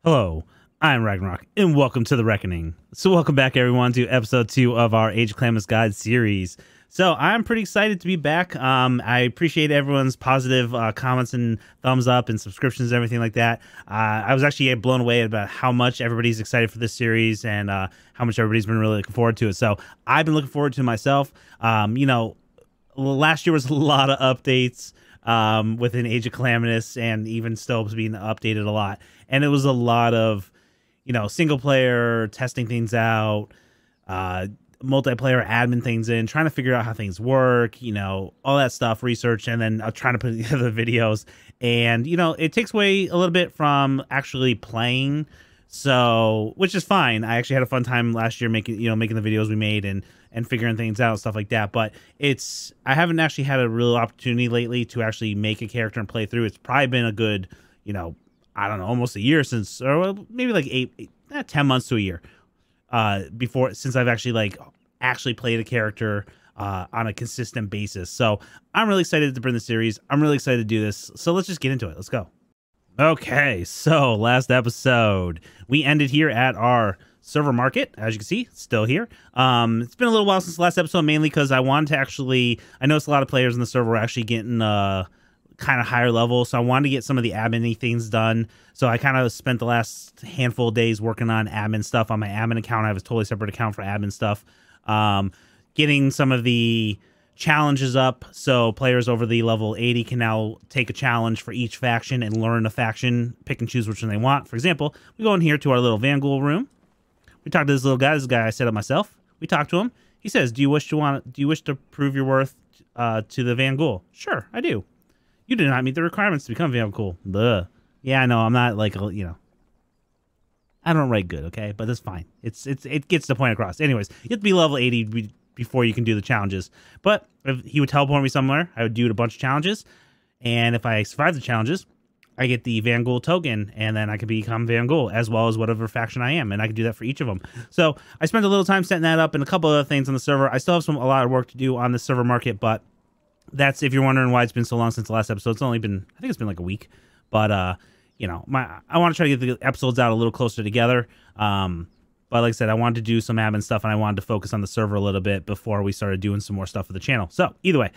Hello, I'm Ragnarok, and welcome to The Reckoning. So welcome back, everyone, to episode 2 of our Age of Calamitous Guide series. So I'm pretty excited to be back. I appreciate everyone's positive comments and thumbs up and subscriptions and everything like that. I was actually blown away about how much everybody's excited for this series and how much everybody's been really looking forward to it. So I've been looking forward to it myself. You know, last year was a lot of updates within Age of Calamitous, and even still being updated a lot. And it was a lot of, you know, single player testing things out, multiplayer admin things in, trying to figure out how things work, you know, all that stuff, research, and then trying to put together the videos. And, you know, it takes away a little bit from actually playing. So, which is fine. I actually had a fun time last year making the videos we made and figuring things out and stuff like that. But I haven't actually had a real opportunity lately to actually make a character and play through. It's probably been a good, you know, I don't know, almost a year since, or maybe like 10 months to a year since I've actually played a character on a consistent basis. So I'm really excited to bring the series. I'm really excited to do this. So let's just get into it. Let's go. Okay, so last episode, we ended here at our server market. As you can see, still here. It's been a little while since the last episode, mainly because I wanted to I noticed a lot of players in the server were actually getting kind of higher level, so I wanted to get some of the admin things done. So I kind of spent the last handful of days working on admin stuff on my admin account. I have a totally separate account for admin stuff. Getting some of the challenges up, so players over the level 80 can now take a challenge for each faction and learn a faction, pick and choose which one they want. For example, we go in here to our little Vanghoul room. We talk to this little guy. This guy I set up myself. We talk to him. He says, "Do you wish to prove your worth to the Vanghoul?" "Sure, I do." "You do not meet the requirements to become Vanghoul." "Bleh." "Yeah, I know. I'm not like, you know, I don't write good, okay, but that's fine. It gets the point across. Anyways, you have to be level 80 before you can do the challenges. But if he would teleport me somewhere, I would do a bunch of challenges, and if I survive the challenges, I get the Vanghoul token, and then I can become Vanghoul, as well as whatever faction I am, and I can do that for each of them. So I spent a little time setting that up and a couple other things on the server. I still have a lot of work to do on the server market, but that's, if you're wondering why it's been so long since the last episode. It's only been, I think it's been like a week, but you know, I want to try to get the episodes out a little closer together. But like I said, I wanted to do some admin stuff, and I wanted to focus on the server a little bit before we started doing some more stuff for the channel. So either way,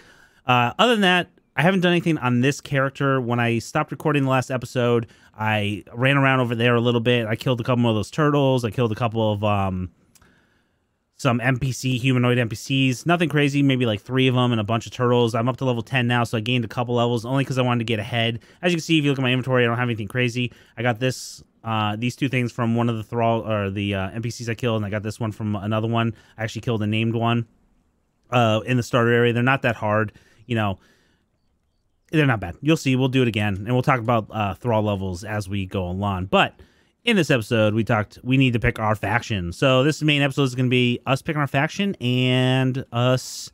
other than that, I haven't done anything on this character. When I stopped recording the last episode, I ran around over there a little bit. I killed a couple of those turtles. I killed a couple of some humanoid NPCs. Nothing crazy, maybe like 3 of them and a bunch of turtles. I'm up to level 10 now, so I gained a couple levels only because I wanted to get ahead. As you can see, if you look at my inventory, I don't have anything crazy. I got these 2 things from one of the NPCs I killed, and I got this one from another one. I actually killed a named one in the starter area. They're not that hard, you know. They're not bad. You'll see. We'll do it again, and we'll talk about thrall levels as we go along. But in this episode, we need to pick our faction. So this main episode is going to be us picking our faction and us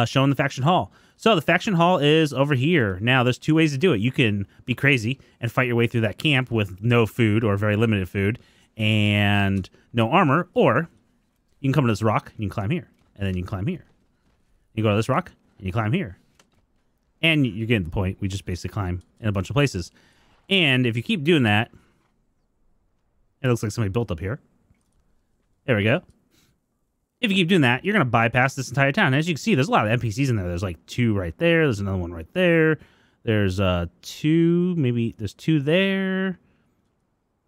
showing the faction hall. So the faction hall is over here. Now, there's 2 ways to do it. You can be crazy and fight your way through that camp with no food or very limited food and no armor, or you can come to this rock and you can climb here, and then you can climb here. You go to this rock and you climb here. And you're getting the point. We just basically climb in a bunch of places. And if you keep doing that, it looks like somebody built up here. There we go. If you keep doing that, you're going to bypass this entire town. As you can see, there's a lot of NPCs in there. There's like 2 right there. There's another one right there. There's 2, maybe there's 2 there.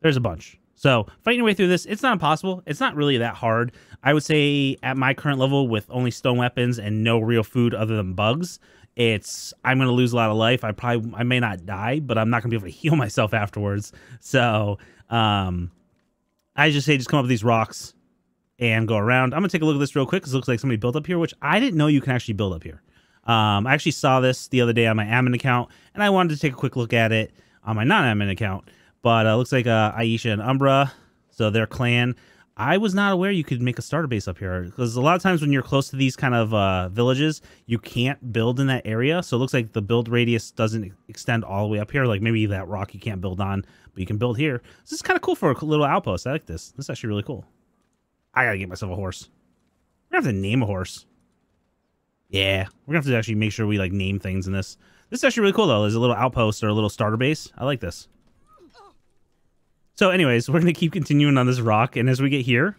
There's a bunch. So fighting your way through this, it's not impossible. It's not really that hard. I would say at my current level with only stone weapons and no real food other than bugs, I'm going to lose a lot of life. I may not die, but I'm not going to be able to heal myself afterwards. So I just say just come up with these rocks and go around. I'm going to take a look at this real quick because it looks like somebody built up here, which I didn't know you can actually build up here. I actually saw this the other day on my admin account, and I wanted to take a quick look at it on my non-admin account. But it looks like Aisha and Umbra, so their clan. I was not aware you could make a starter base up here, because a lot of times when you're close to these kind of villages, you can't build in that area. So it looks like the build radius doesn't extend all the way up here. Like maybe that rock you can't build on, but you can build here. This is kind of cool for a little outpost. I like this. This is actually really cool. I gotta get myself a horse. We're gonna have to name a horse. Yeah, we're gonna have to actually make sure we like name things in this. This is actually really cool though. There's a little outpost or a little starter base. I like this. So anyways, we're going to keep continuing on this rock. And as we get here,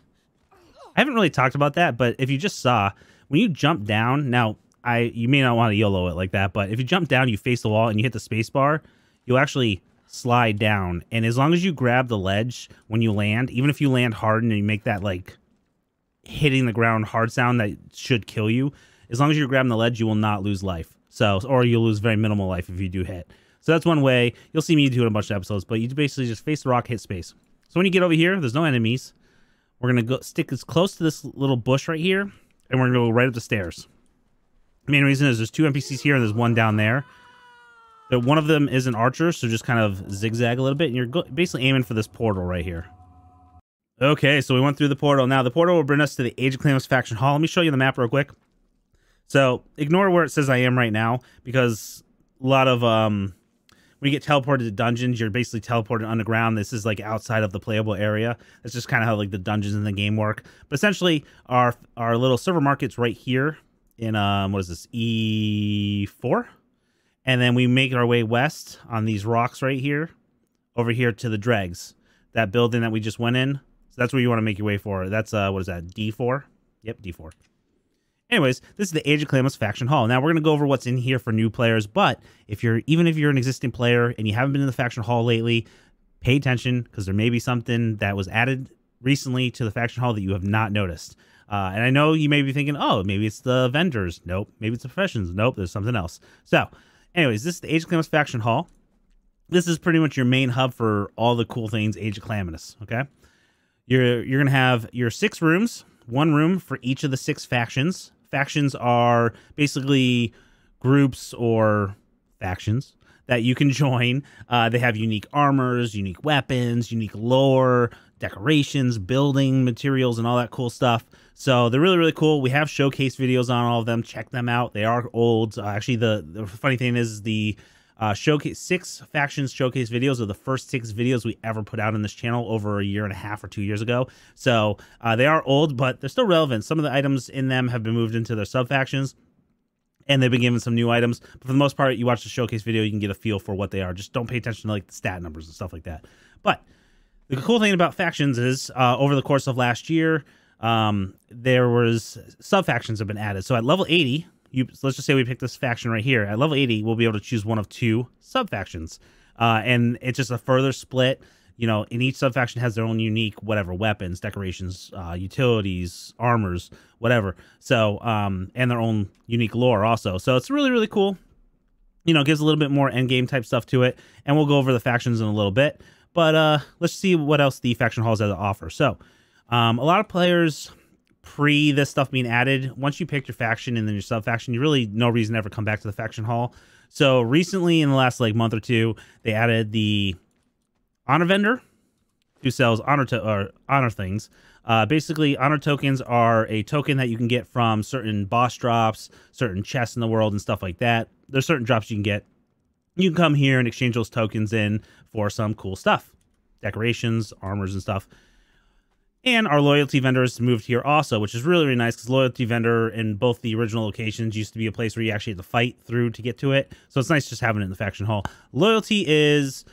I haven't really talked about that, but if you just saw, when you jump down, now you may not want to YOLO it like that, but if you jump down, you face the wall and you hit the space bar, you'll actually slide down. And as long as you grab the ledge when you land, even if you land hard and you make that like hitting the ground hard sound that should kill you, as long as you're grabbing the ledge, you will not lose life. So, or you'll lose very minimal life if you do hit. So that's one way. You'll see me do it in a bunch of episodes, but you basically just face the rock, hit space. So when you get over here, there's no enemies. We're going to go stick as close to this little bush right here, and we're going to go right up the stairs. The main reason is there's 2 NPCs here, and there's one down there. But one of them is an archer, so just kind of zigzag a little bit, and you're basically aiming for this portal right here. Okay, so we went through the portal. Now, the portal will bring us to the Age of Calamitous faction hall. Let me show you the map real quick. So, ignore where it says I am right now, because a lot of, when you get teleported to dungeons, you're basically teleported underground. This is, like, outside of the playable area. That's just kind of how, like, the dungeons in the game work. But essentially, our little server market's right here in, what is this, E4? And then we make our way west on these rocks right here, over here to the dregs. That building that we just went in. So that's where you want to make your way for. That's, what is that, D4? Yep, D4. Anyways, this is the Age of Calamitous faction hall. Now, we're going to go over what's in here for new players, but even if you're an existing player and you haven't been in the faction hall lately, pay attention, because there may be something that was added recently to the faction hall that you have not noticed. And I know you may be thinking, oh, maybe it's the vendors. Nope. Maybe it's the professions. Nope, there's something else. So, anyways, this is the Age of Calamitous faction hall. This is pretty much your main hub for all the cool things Age of Calamitous, okay? You're going to have your 6 rooms, 1 room for each of the 6 factions. Factions are basically groups or factions that you can join. They have unique armors, unique weapons, unique lore, decorations, building materials, and all that cool stuff. So they're really, really cool. We have showcase videos on all of them. Check them out. They are old. Actually, the funny thing is the 6 factions showcase videos are the first 6 videos we ever put out on this channel over a year and a half or 2 years ago. So they are old, but they're still relevant. Some of the items in them have been moved into their sub-factions, and they've been given some new items. But for the most part, you watch the showcase video, you can get a feel for what they are. Just don't pay attention to like the stat numbers and stuff like that. But the cool thing about factions is over the course of last year, there was sub-factions have been added. So at level 80, let's just say we pick this faction right here. At level 80, we'll be able to choose one of 2 sub-factions. And it's just a further split. You know, in each sub-faction has their own unique, whatever, weapons, decorations, utilities, armors, whatever. So, and their own unique lore also. So it's really, really cool. You know, gives a little bit more endgame type stuff to it. And we'll go over the factions in a little bit. But let's see what else the faction halls have to offer. So, a lot of players pre this stuff being added, once you pick your faction and then your sub faction, you really no reason to ever come back to the faction hall. So recently, in the last like month or 2, they added the honor vendor who sells honor things. Basically, honor tokens are a token that you can get from certain boss drops, certain chests in the world, and stuff like that. There's certain drops you can get. You can come here and exchange those tokens in for some cool stuff, decorations, armors, and stuff. And our loyalty vendors moved here also, which is really, really nice, because loyalty vendor in both the original locations used to be a place where you actually had to fight through to get to it. So it's nice just having it in the faction hall. Loyalty is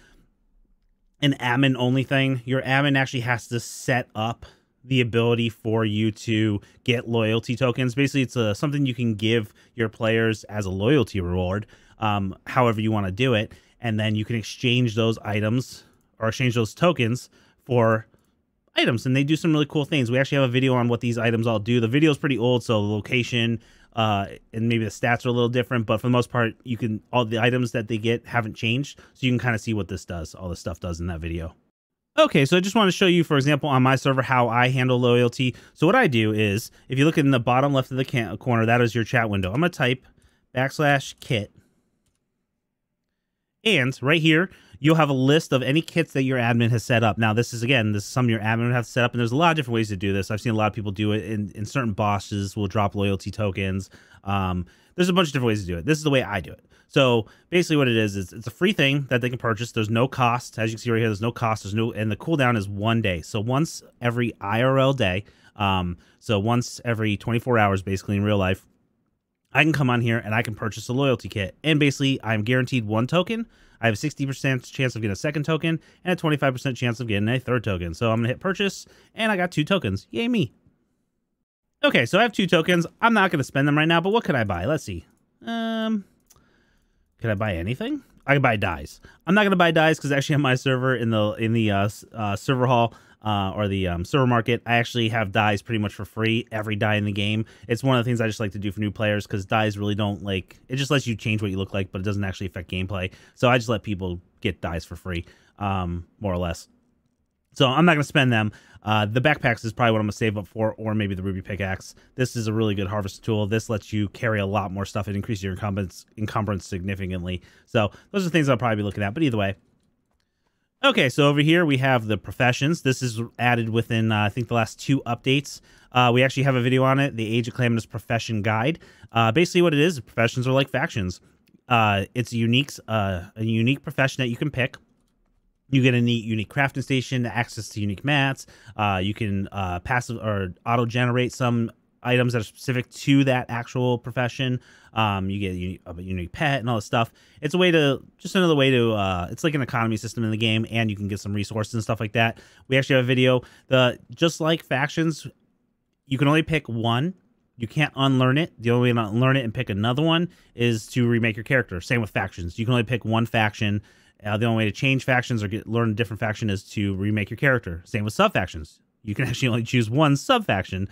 an admin only thing. Your admin actually has to set up the ability for you to get loyalty tokens. Basically, it's something you can give your players as a loyalty reward, however you want to do it. And then you can exchange those items or exchange those tokens for items, and they do some really cool things. We actually have a video on what these items all do. The video is pretty old, so the location and maybe the stats are a little different, but for the most part, all the items that they get haven't changed, so you can kind of see what this does, all this stuff does in that video. Okay, so I just want to show you, for example, on my server, how I handle loyalty. So what I do is, if you look in the bottom left of the corner, that is your chat window. I'm going to type /kit, and right here, you'll have a list of any kits that your admin has set up. Now, this is some your admin would have set up, and there's a lot of different ways to do this. I've seen a lot of people do it in certain bosses will drop loyalty tokens. There's a bunch of different ways to do it. This is the way I do it. So basically what it is it's a free thing that they can purchase. There's no cost. As you can see right here, there's no cost. And the cooldown is 1 day. So once every IRL day, so once every 24 hours, basically in real life, I can come on here and I can purchase a loyalty kit. And basically, I'm guaranteed 1 token. I have a 60% chance of getting a second token and a 25% chance of getting a third token. So I'm going to hit purchase, and I got 2 tokens. Yay me. Okay, so I have 2 tokens. I'm not going to spend them right now, but what could I buy? Let's see. Could I buy anything? I can buy dies. I'm not going to buy dies because actually on my server in the server hall, or the server market, I actually have dies pretty much for free, every die in the game. It's one of the things I just like to do for new players because dies really don't it just lets you change what you look like, but it doesn't actually affect gameplay. So I just let people get dies for free, more or less. So I'm not going to spend them. The backpacks is probably what I'm going to save up for, or maybe the ruby pickaxe. This is a really good harvest tool. This lets you carry a lot more stuff. It increases your encumbrance significantly. So those are things I'll probably be looking at. But either way. Okay, so over here we have the professions. This is added within, I think, the last 2 updates. We actually have a video on it, the Age of Calamitous Profession Guide. Basically what it is, professions are like factions. It's a unique profession that you can pick. You get a neat unique crafting station, access to unique mats. You can passive or auto-generate some items that are specific to that actual profession. You get a unique pet and all this stuff. It's a way to, just another way to, it's like an economy system in the game, and you can get some resources and stuff like that. We actually have a video. Just like factions, you can only pick one. You can't unlearn it. The only way to unlearn it and pick another one is to remake your character. Same with factions. You can only pick one faction. The only way to change factions or learn a different faction is to remake your character. Same with sub-factions. You can actually only choose one sub-faction.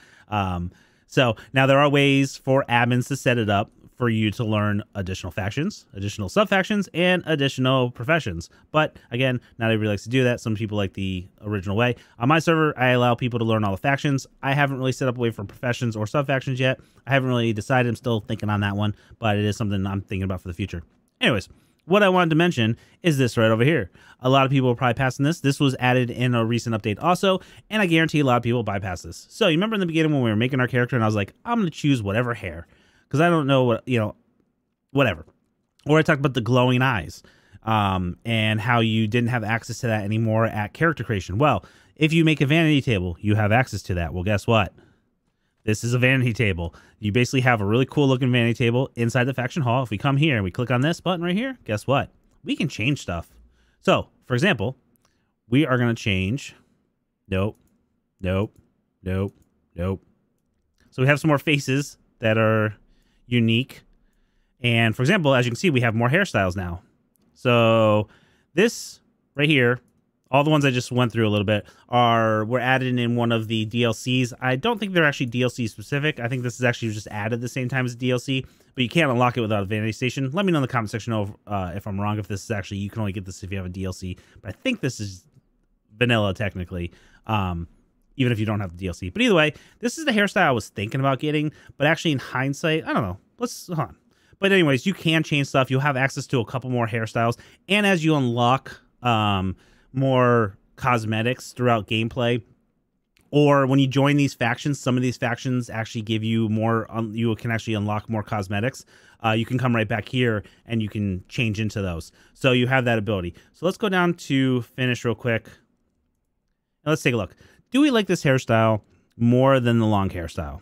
So now there are ways for admins to set it up for you to learn additional factions, additional sub-factions, and additional professions. But again, not everybody likes to do that. Some people like the original way. On my server, I allow people to learn all the factions. I haven't really set up a way for professions or sub-factions yet. I haven't really decided. I'm still thinking on that one, but it is something I'm thinking about for the future. Anyways, what I wanted to mention is this right over here. A lot of people are probably passing this. This was added in a recent update also, and I guarantee a lot of people bypass this. So you remember in the beginning when we were making our character and I was like, I'm going to choose whatever hair because I don't know what, whatever. Or I talked about the glowing eyes and how you didn't have access to that anymore at character creation. Well, if you make a vanity table, you have access to that. Well, guess what? This is a vanity table. You basically have a really cool looking vanity table inside the faction hall. If we come here and we click on this button right here, guess what? We can change stuff. So, for example, we are going to change. Nope. Nope. Nope. Nope. So we have some more faces that are unique. And for example, as you can see, we have more hairstyles now. So this right here, all the ones I just went through a little bit were added in one of the DLCs. I don't think they're actually DLC specific. I think this is actually just added at the same time as DLC, but you can't unlock it without a Vanity Station. Let me know in the comment section if I'm wrong, if this is actually, you can only get this if you have a DLC, but I think this is vanilla technically, even if you don't have the DLC. But either way, this is the hairstyle I was thinking about getting, but actually in hindsight, I don't know. Hold on. But anyways, you can change stuff. You'll have access to a couple more hairstyles, and as you unlock, more cosmetics throughout gameplay, or when you join these factions, some of these factions actually give you more, you can actually unlock more cosmetics. You can come right back here and you can change into those. So you have that ability. So let's go down to finish real quick. Now let's take a look. Do we like this hairstyle more than the long hairstyle?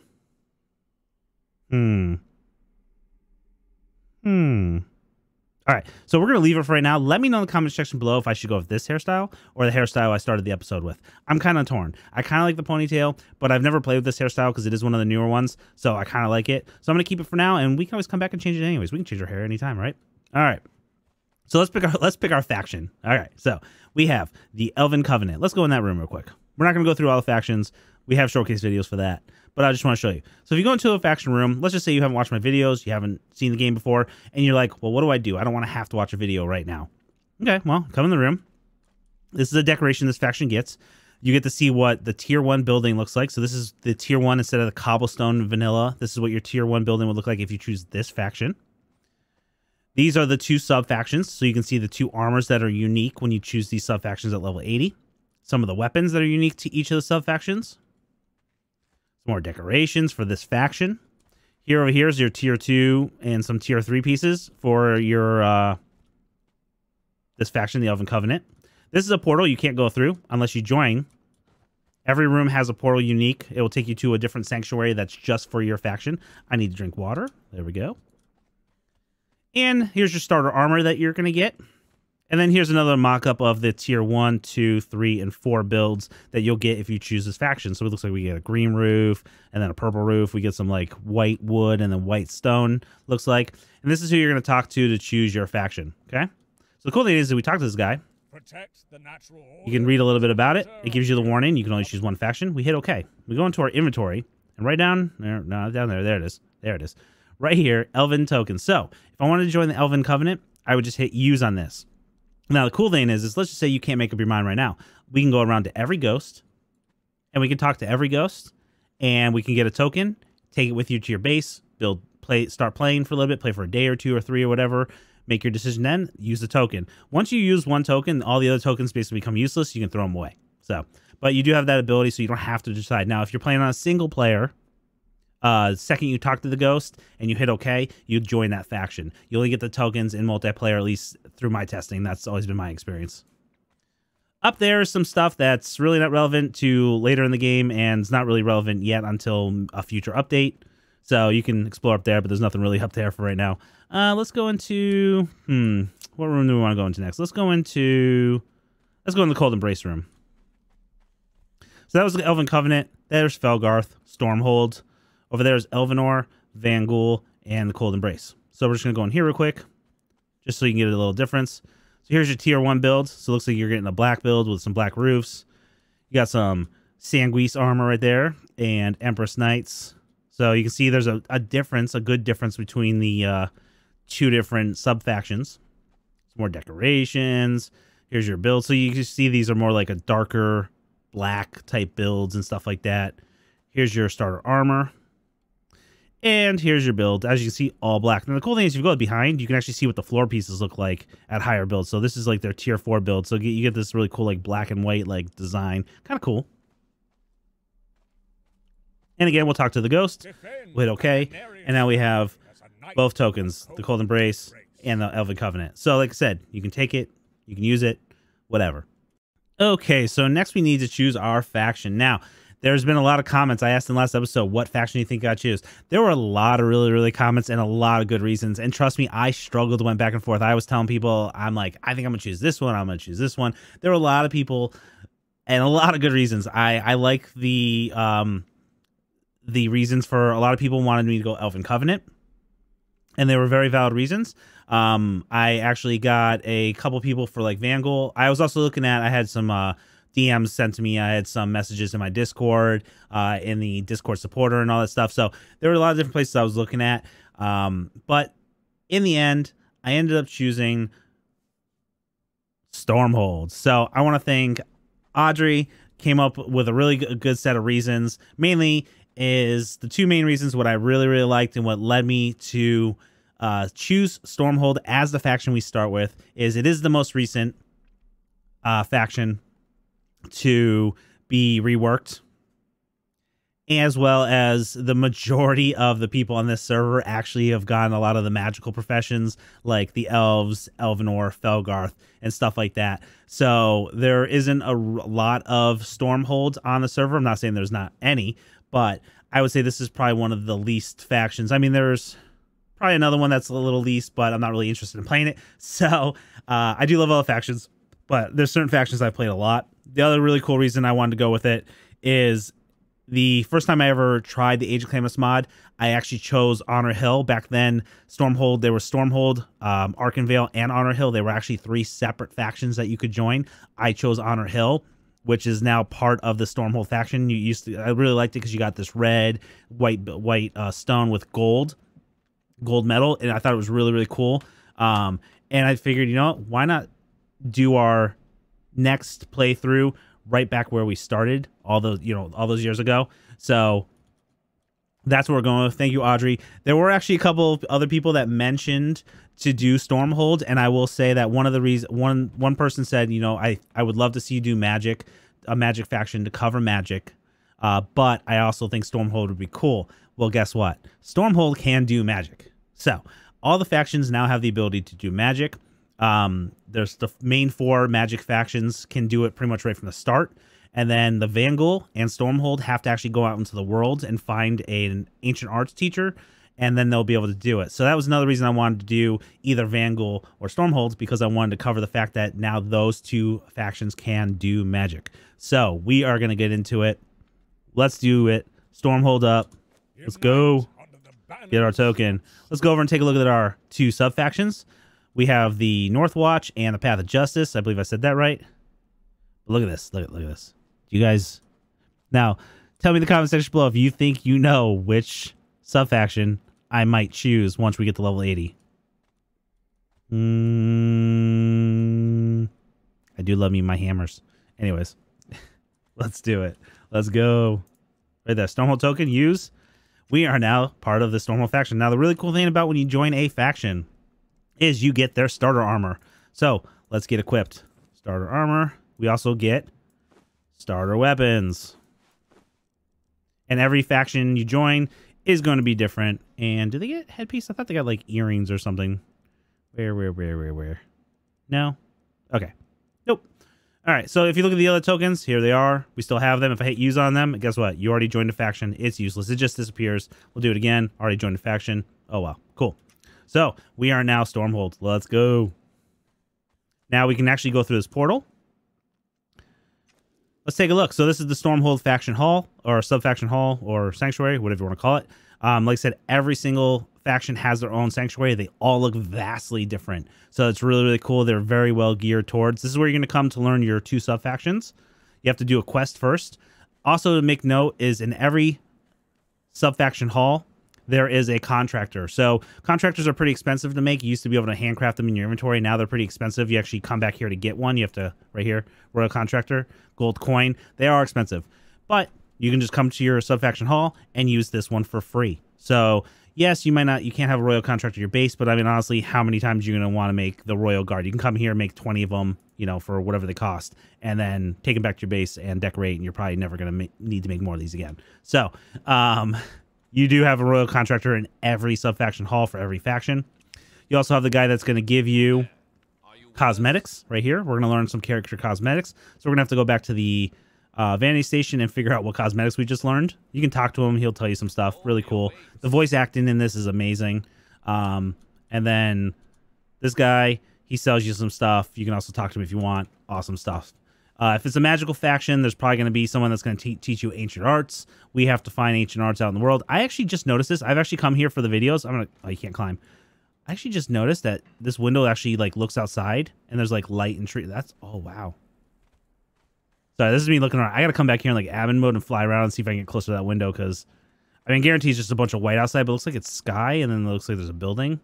All right, so we're going to leave it for right now. Let me know in the comment section below if I should go with this hairstyle or the hairstyle I started the episode with. I'm kind of torn. I kind of like the ponytail, but I've never played with this hairstyle because it is one of the newer ones, so I kind of like it. So I'm going to keep it for now, and we can always come back and change it anyways. We can change our hair anytime, right? All right. So let's pick our faction. All right, so we have the Elven Covenant. Let's go in that room real quick. We're not going to go through all the factions. We have showcase videos for that, but I just want to show you. So if you go into a faction room, let's just say you haven't watched my videos, you haven't seen the game before, and you're like, well, what do I do? I don't want to have to watch a video right now. Okay, well, come in the room. This is a decoration this faction gets. You get to see what the tier 1 building looks like. So this is the tier 1 instead of the cobblestone vanilla. This is what your tier 1 building would look like if you choose this faction. These are the 2 sub-factions, so you can see the 2 armors that are unique when you choose these sub-factions at level 80. Some of the weapons that are unique to each of the sub-factions. More decorations for this faction. Here over here is your tier 2 and some tier 3 pieces for your this faction, the Elven Covenant. This is a portal you can't go through unless you join. Every room has a portal unique. It will take you to a different sanctuary that's just for your faction. I need to drink water. There we go. And here's your starter armor that you're going to get. And then here's another mock-up of the tier 1, 2, 3, and 4 builds that you'll get if you choose this faction. So it looks like we get a green roof and then a purple roof. We get some like white wood and then white stone, looks like. And this is who you're going to talk to choose your faction, okay? So the cool thing is that we talk to this guy. Protect the natural order. You can read a little bit about it. It gives you the warning. You can only choose one faction. We hit OK. We go into our inventory, and right down there, no, down there, there it is. There it is. Right here, Elven tokens. So if I wanted to join the Elven Covenant, I would just hit use on this. Now, the cool thing is let's just say you can't make up your mind right now. We can go around to every ghost, and we can talk to every ghost, and we can get a token, take it with you to your base, start playing for a little bit, play for a day or 2 or 3 or whatever, make your decision then, use the token. Once you use one token, all the other tokens basically become useless. You can throw them away. So, but you do have that ability, so you don't have to decide. Now, if you're playing on a single player, second you talk to the ghost and you hit OK, you join that faction. You only get the tokens in multiplayer, at least through my testing. That's always been my experience. Up there is some stuff that's really not relevant to later in the game, and it's not really relevant yet until a future update. So you can explore up there, but there's nothing really up there for right now. Let's go into what room do we want to go into next? Let's go in the Cold Embrace room. So that was the Elven Covenant. There's Felgarth, Stormhold. Over there is Elvenor, Vangul, and the Cold Embrace. So we're just going to go in here real quick, just so you can get a little difference. So here's your tier 1 build. So it looks like you're getting a black build with some black roofs. You got some Sanguise armor right there, and Empress Knights. So you can see there's a good difference between the 2 different sub-factions. Some more decorations. Here's your build. So you can see these are more like a darker black type builds and stuff like that. Here's your starter armor. And here's your build. As you can see, all black. Now, the cool thing is if you go behind, you can actually see what the floor pieces look like at higher builds. So this is like their tier 4 build. So you get this really cool like black and white like design. Kind of cool. And again, we'll talk to the ghost. We'll hit OK. And now we have both tokens, the Cold Embrace and the Elven Covenant. So like I said, you can take it, you can use it, whatever. Okay, so next we need to choose our faction. Now, there's been a lot of comments. I asked in the last episode, what faction do you think I choose? There were a lot of really comments and a lot of good reasons. And trust me, I struggled, went back and forth. I was telling people, I'm like, I think I'm going to choose this one. I'm going to choose this one. There were a lot of people and a lot of good reasons. I like the reasons for a lot of people wanted me to go Elven Covenant. And they were very valid reasons. I actually got a couple people for like Vangul. I was also looking at, I had some DMs sent to me. I had some messages in my Discord, in the Discord supporter and all that stuff. So there were a lot of different places I was looking at. But in the end, I ended up choosing Stormhold. So I want to thank Audrey, came up with a really good set of reasons. Mainly is the 2 main reasons what I really liked and what led me to choose Stormhold as the faction we start with is it is the most recent faction to be reworked, as well as the majority of the people on this server actually have gotten a lot of the magical professions like the elves, Elvenor, Felgarth, and stuff like that. So there isn't a lot of Stormholds on the server. I'm not saying there's not any, but I would say this is probably one of the least factions. I mean, there's probably another one that's a little least, but I'm not really interested in playing it. So I do love all the factions, but there's certain factions I've played a lot. The other really cool reason I wanted to go with it is the first time I ever tried the Age of Calamitous mod, I actually chose Honor Hill. Back then, Stormhold, there was Stormhold, Arkenvale, and Honor Hill. They were actually 3 separate factions that you could join. I chose Honor Hill, which is now part of the Stormhold faction. I really liked it because you got this red, white stone with gold metal, and I thought it was really cool. And I figured, you know, why not do our next playthrough right back where we started all those years ago. So that's what we're going with. Thank you, Audrey. There were actually a couple of other people that mentioned to do Stormhold, and I will say that one of the reasons one person said, you know, I would love to see you do a magic faction to cover magic, but I also think Stormhold would be cool. Well, guess what? Stormhold can do magic. So all the factions now have the ability to do magic. There's the main 4 magic factions can do it pretty much right from the start. And then the Vangul and Stormhold have to actually go out into the world and find an ancient arts teacher and then they'll be able to do it. So that was another reason I wanted to do either Vangul or Stormholds, because I wanted to cover the fact that now those two factions can do magic. So we are going to get into it. Let's do it. Stormhold up. Let's go. Get our token. Let's go over and take a look at our two sub-factions. We have the North Watch and the Path of Justice. I believe I said that right. Look at this. Look at this. Do you guys... Now, tell me in the comment section below if you think you know which sub-faction I might choose once we get to level 80. I do love me my hammers. Anyways, let's do it. Let's go. Right there. Stormhold token, use. We are now part of the Stormhold faction. Now, the really cool thing about when you join a faction is you get their starter armor. So, let's get equipped. Starter armor. We also get starter weapons. And every faction you join is going to be different. And do they get headpiece? I thought they got like earrings or something. Where? No? Okay. Nope. All right. So if you look at the other tokens, here they are. We still have them. If I hit use on them, guess what? You already joined a faction. It's useless. It just disappears. We'll do it again. Already joined a faction. Oh, wow. Cool. So we are now Stormhold. Let's go. Now we can actually go through this portal. Let's take a look. So this is the Stormhold faction hall, or sub-faction hall, or sanctuary, whatever you want to call it. Like I said, every single faction has their own sanctuary. They all look vastly different. So it's really, really cool. They're very well geared towards. This is where you're going to come to learn your two sub-factions. You have to do a quest first. Also, to make note is in every sub-faction hall, there is a contractor. So contractors are pretty expensive to make. You used to be able to handcraft them in your inventory. Now they're pretty expensive. You actually come back here to get one. You have to, right here, Royal Contractor, gold coin. They are expensive. But you can just come to your sub-faction hall and use this one for free. So yes, you can't have a Royal Contractor at your base, but I mean, honestly, how many times are you going to want to make the Royal Guard? You can come here, make 20 of them, you know, for whatever they cost, and then take them back to your base and decorate, and you're probably never going to need to make more of these again. So, you do have a Royal Contractor in every sub-faction hall for every faction. You also have the guy that's going to give you cosmetics right here. We're going to learn some character cosmetics. So we're going to have to go back to the Vanity Station and figure out what cosmetics we just learned. You can talk to him. He'll tell you some stuff. Really cool. The voice acting in this is amazing. And then this guy, he sells you some stuff. You can also talk to him if you want. Awesome stuff. If it's a magical faction, there's probably going to be someone that's going to teach you ancient arts. We have to find ancient arts out in the world. I actually just noticed this. I've actually come here for the videos. Oh, you can't climb. I actually just noticed that this window actually like looks outside and there's like light and tree. Oh, wow. Sorry, this is me looking around. I got to come back here in like admin mode and fly around and see if I can get closer to that window, because I mean, guarantee it's just a bunch of white outside, but it looks like it's sky, and then it looks like there's a building.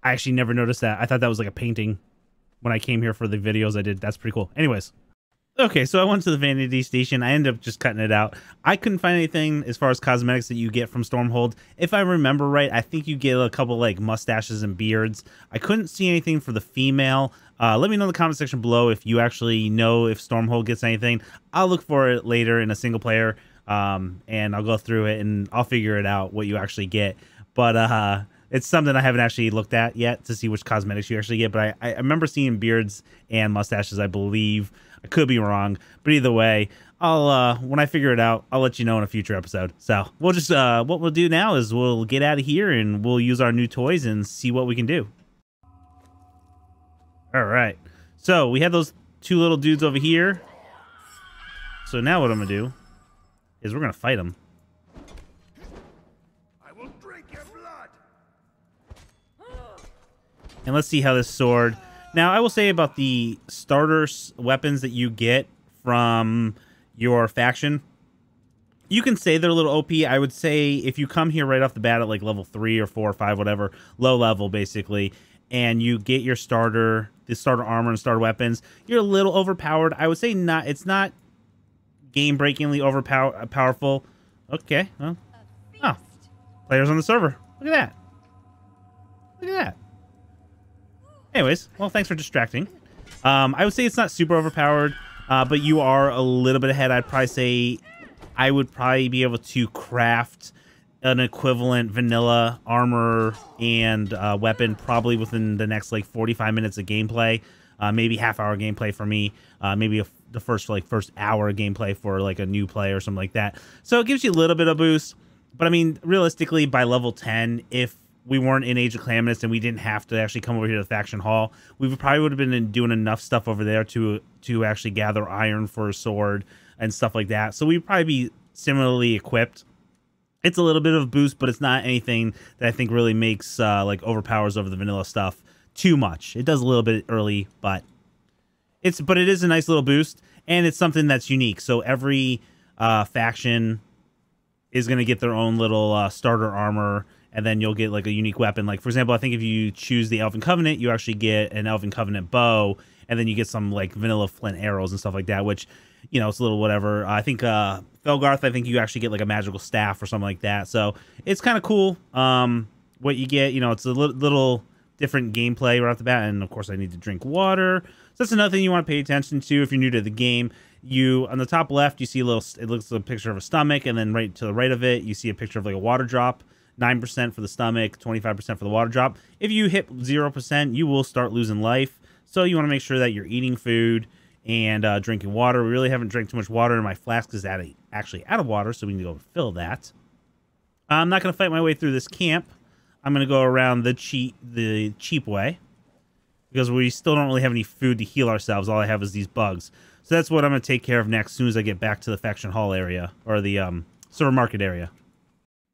I actually never noticed that. I thought that was like a painting when I came here for the videos I did. That's pretty cool. Anyways. Okay, so I went to the Vanity Station. I ended up just cutting it out. I couldn't find anything as far as cosmetics that you get from Stormhold. If I remember right, I think you get a couple like mustaches and beards. I couldn't see anything for the female. Let me know in the comment section below if you actually know if Stormhold gets anything. I'll look for it later in a single player, and I'll go through it and I'll figure it out what you actually get. But it's something I haven't actually looked at yet to see which cosmetics you actually get. But I remember seeing beards and mustaches, I believe. I could be wrong, but either way, I'll when I figure it out, I'll let you know in a future episode. So we'll just what we'll do now is we'll get out of here and we'll use our new toys and see what we can do. All right, so we have those two little dudes over here. So now what I'm gonna do is we're gonna fight them. I will drink your blood. And let's see how this sword. Now, I will say about the starter weapons that you get from your faction, you can say they're a little OP. I would say if you come here right off the bat at like level 3 or 4 or 5, whatever, low level basically, and you get your starter, the starter armor and starter weapons, you're a little overpowered. I would say it's not game-breakingly powerful. Okay, well, oh, players on the server. Look at that. Look at that. Anyways, well, thanks for distracting. I would say it's not super overpowered, but you are a little bit ahead. I'd probably say I would probably be able to craft an equivalent vanilla armor and weapon probably within the next like 45 minutes of gameplay, maybe half-hour gameplay for me, maybe the first hour of gameplay for like a new player or something like that. So it gives you a little bit of boost. But I mean, realistically, by level 10, if we weren't in Age of Calamitous and we didn't have to actually come over here to the faction hall, we probably would have been doing enough stuff over there to actually gather iron for a sword and stuff like that. So we'd probably be similarly equipped. It's a little bit of a boost, but it's not anything that I think really makes like overpowers over the vanilla stuff too much. It does a little bit early, but it is a nice little boost, and it's something that's unique. So every faction is going to get their own little starter armor, and then you'll get like a unique weapon. Like, for example, I think if you choose the Elven Covenant, you actually get an Elven Covenant bow, and then you get some like vanilla flint arrows and stuff like that, which, you know, it's a little whatever. I think Felgarth, I think you actually get like a magical staff or something like that. So it's kind of cool what you get. You know, it's a little different gameplay right off the bat. And of course, I need to drink water. So that's another thing you want to pay attention to if you're new to the game. You, on the top left, you see a little, it looks like a picture of a stomach, and then right to the right of it, you see a picture of like a water drop. 9% for the stomach, 25% for the water drop. If you hit 0%, you will start losing life. So you want to make sure that you're eating food and drinking water. We really haven't drank too much water, and my flask is actually out of water, so we need to go fill that. I'm not going to fight my way through this camp. I'm going to go around the cheap way, because we still don't really have any food to heal ourselves. All I have is these bugs. So that's what I'm going to take care of next, as soon as I get back to the faction hall area, or the server market area.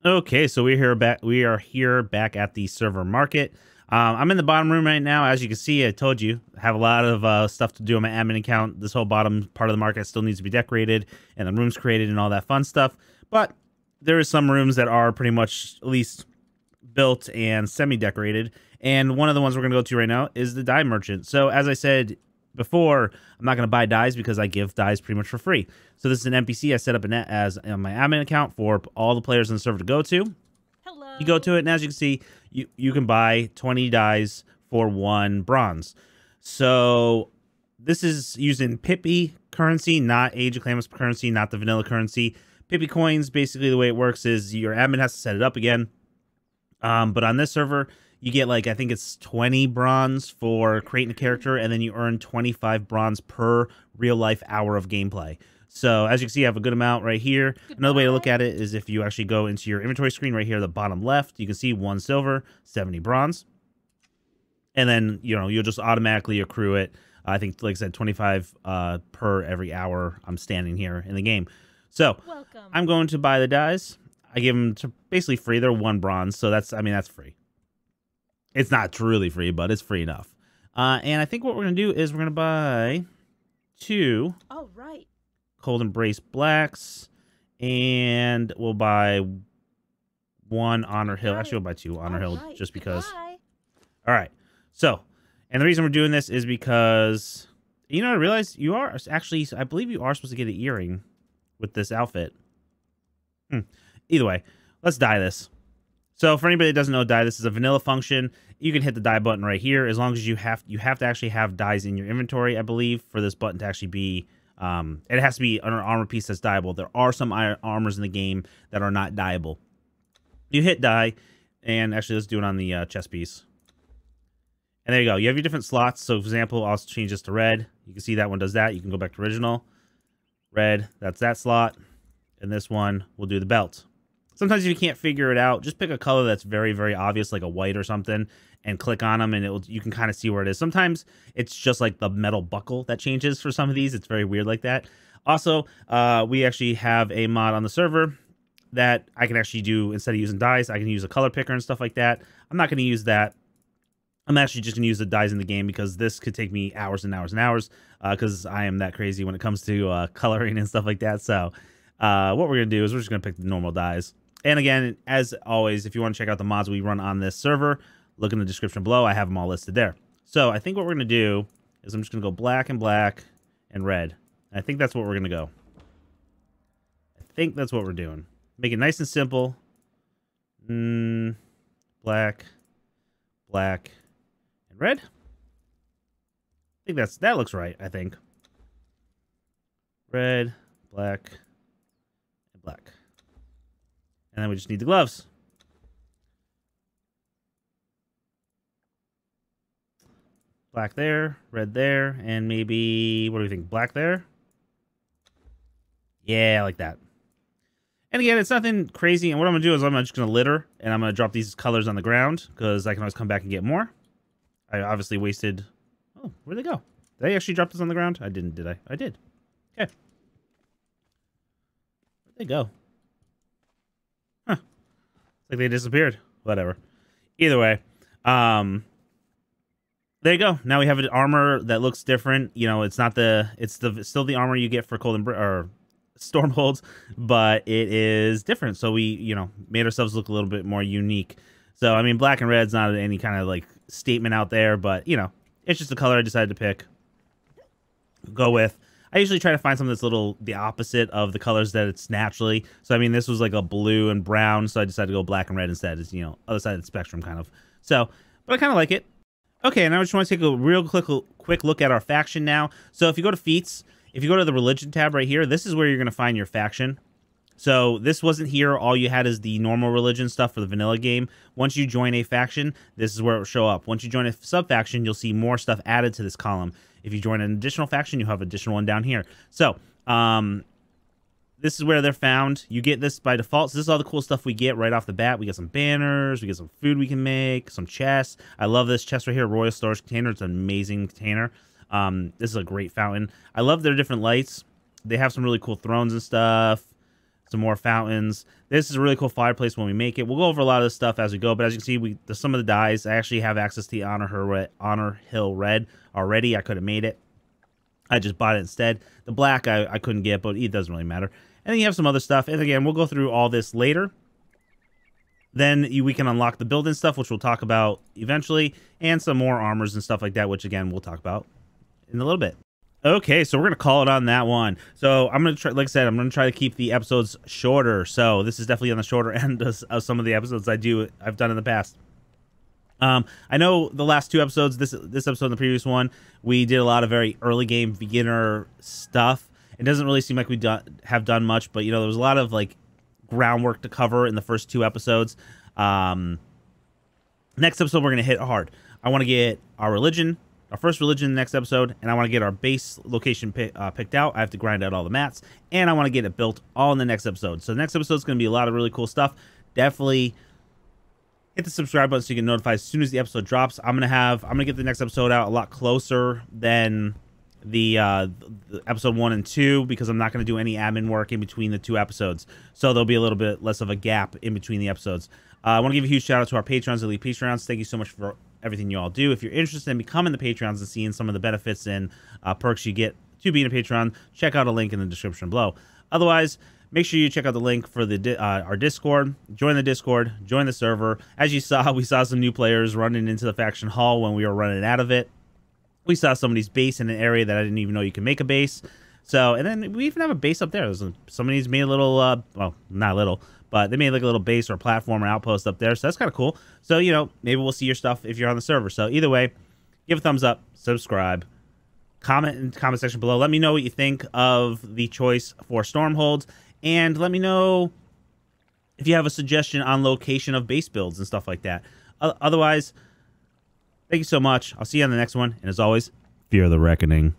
Okay, so we are here back at the server market. I'm in the bottom room right now. As you can see, I told you, I have a lot of stuff to do on my admin account. This whole bottom part of the market still needs to be decorated, and the rooms created and all that fun stuff. But there are some rooms that are pretty much at least built and semi-decorated. And one of the ones we're going to go to right now is the dye merchant. So as I said before, I'm not going to buy dyes because I give dyes pretty much for free. So this is an NPC I set up as my admin account for all the players on the server to go to. Hello. You go to it, and as you can see, you can buy 20 dyes for 1 bronze. So this is using Pippi currency, not Age of Calamitous currency, not the vanilla currency. Pippi coins, basically the way it works is your admin has to set it up again. But on this server, you get like, I think it's 20 bronze for creating a character, and then you earn 25 bronze per real life hour of gameplay. So as you can see, I have a good amount right here. Another way to look at it is if you actually go into your inventory screen right here, the bottom left, you can see 1 silver, 70 bronze. And then, you know, you'll just automatically accrue it. I think, like I said, 25 per every hour I'm standing here in the game. So Welcome. I'm going to buy the dyes. I give them to basically free. They're 1 bronze. So that's, I mean, that's free. It's not truly free, but it's free enough. And I think what we're going to do is we're going to buy 2. All right. Cold Embrace Blacks, and we'll buy 1 Honor Hill. Actually, we'll buy 2 Honor Hill just because. Goodbye. All right. So, and the reason we're doing this is because, you know, I realized you are actually, I believe you are supposed to get an earring with this outfit. Either way, let's dye this. So for anybody that doesn't know dye, this is a vanilla function. You can hit the dye button right here, as long as you have to actually have dyes in your inventory, I believe, for this button to actually be. It has to be an armor piece that's dyeable. There are some armors in the game that are not dyeable. You hit dye, and actually let's do it on the chest piece. And there you go. You have your different slots. So for example, I'll change this to red. You can see that one does that. You can go back to original. Red, that's that slot. And this one will do the belt. Sometimes if you can't figure it out, just pick a color that's very, very obvious, like a white or something, and click on them, and you can kind of see where it is. Sometimes it's just like the metal buckle that changes for some of these. It's very weird like that. Also, we actually have a mod on the server that I can actually do, instead of using dyes, I can use a color picker and stuff like that. I'm not going to use that. I'm actually just going to use the dyes in the game, because this could take me hours and hours and hours, because I am that crazy when it comes to coloring and stuff like that. So what we're going to do is we're just going to pick the normal dyes. And again, as always, if you want to check out the mods we run on this server, look in the description below. I have them all listed there. So I think what we're going to do is I'm just going to go black and red. And I think that's what we're going to go. I think that's what we're doing. Make it nice and simple. Black, and red. I think that looks right, I think. Red, black, and black. And then we just need the gloves. Black there, red there, and maybe, what do we think, black there? Yeah, I like that. And again, it's nothing crazy. And what I'm going to do is I'm just going to litter, and I'm going to drop these colors on the ground, because I can always come back and get more. I obviously wasted... Oh, where'd they go? Did I actually drop this on the ground? I didn't, did I? I did. Okay. Where'd they go? Huh. It's like they disappeared. Whatever. Either way. There you go. Now we have an armor that looks different. You know, it's not the... It's still the armor you get for Cold and... or Stormholds, but it is different. So we, you know, made ourselves look a little bit more unique. So, I mean, black and red's not any kind of, like, statement out there, but, you know, it's just the color I decided to pick. Go with. I usually try to find something that's the opposite of the colors that it's naturally. So, I mean, this was like a blue and brown, so I decided to go black and red instead. It's, you know, other side of the spectrum, kind of. So, but I kind of like it. Okay, and I just want to take a real quick look at our faction now. So, if you go to feats, if you go to the religion tab right here, this is where you're going to find your faction. So this wasn't here. All you had is the normal religion stuff for the vanilla game. Once you join a faction, this is where it will show up. Once you join a sub-faction, you'll see more stuff added to this column. If you join an additional faction, you have an additional one down here. So this is where they're found. You get this by default. So this is all the cool stuff we get right off the bat. We get some banners. We get some food we can make, some chests. I love this chest right here, Royal Storage Container. It's an amazing container. This is a great fountain. I love their different lights. They have some really cool thrones and stuff. Some more fountains. This is a really cool fireplace when we make it. We'll go over a lot of this stuff as we go, but as you can see, some of the dyes, I actually have access to the Honor Hill Red already. I could have made it. I just bought it instead. The black I couldn't get, but it doesn't really matter. And then you have some other stuff. And again, we'll go through all this later. Then we can unlock the building stuff, which we'll talk about eventually, and some more armors and stuff like that, which again, we'll talk about in a little bit. Okay, so we're going to call it on that one. So I'm going to try, like I said, I'm going to try to keep the episodes shorter. So this is definitely on the shorter end of some of the episodes I've done in the past. I know the last two episodes, this episode and the previous one, we did a lot of very early game beginner stuff. It doesn't really seem like we have done much, but you know, there was a lot of like groundwork to cover in the first two episodes. Next episode, we're going to hit hard. I want to get our religion. Our first religion in the next episode, and I want to get our base location picked out. I have to grind out all the mats, and I want to get it built all in the next episode. So the next episode is going to be a lot of really cool stuff. Definitely hit the subscribe button so you get notified as soon as the episode drops. I'm gonna get the next episode out a lot closer than the episode 1 and 2, because I'm not going to do any admin work in between the two episodes. So there'll be a little bit less of a gap in between the episodes. I want to give a huge shout out to our patrons, elite patrons. Thank you so much for everything you all do. If you're interested in becoming the patrons and seeing some of the benefits and perks you get to being a patron, check out a link in the description below. Otherwise, make sure you check out the link for the our Discord. Join the Discord, join the server. As you saw, we saw some new players running into the faction hall when we were running out of it. We saw somebody's base in an area that I didn't even know you could make a base. So, and then we even have a base up there. Somebody's made a little, well, not little, but they made like a little base or platform or outpost up there. So that's kind of cool. So, you know, maybe we'll see your stuff if you're on the server. So either way, give a thumbs up, subscribe, comment in the comment section below. Let me know what you think of the choice for Stormholds, and let me know if you have a suggestion on location of base builds and stuff like that. Otherwise, thank you so much. I'll see you on the next one. And as always, fear the reckoning.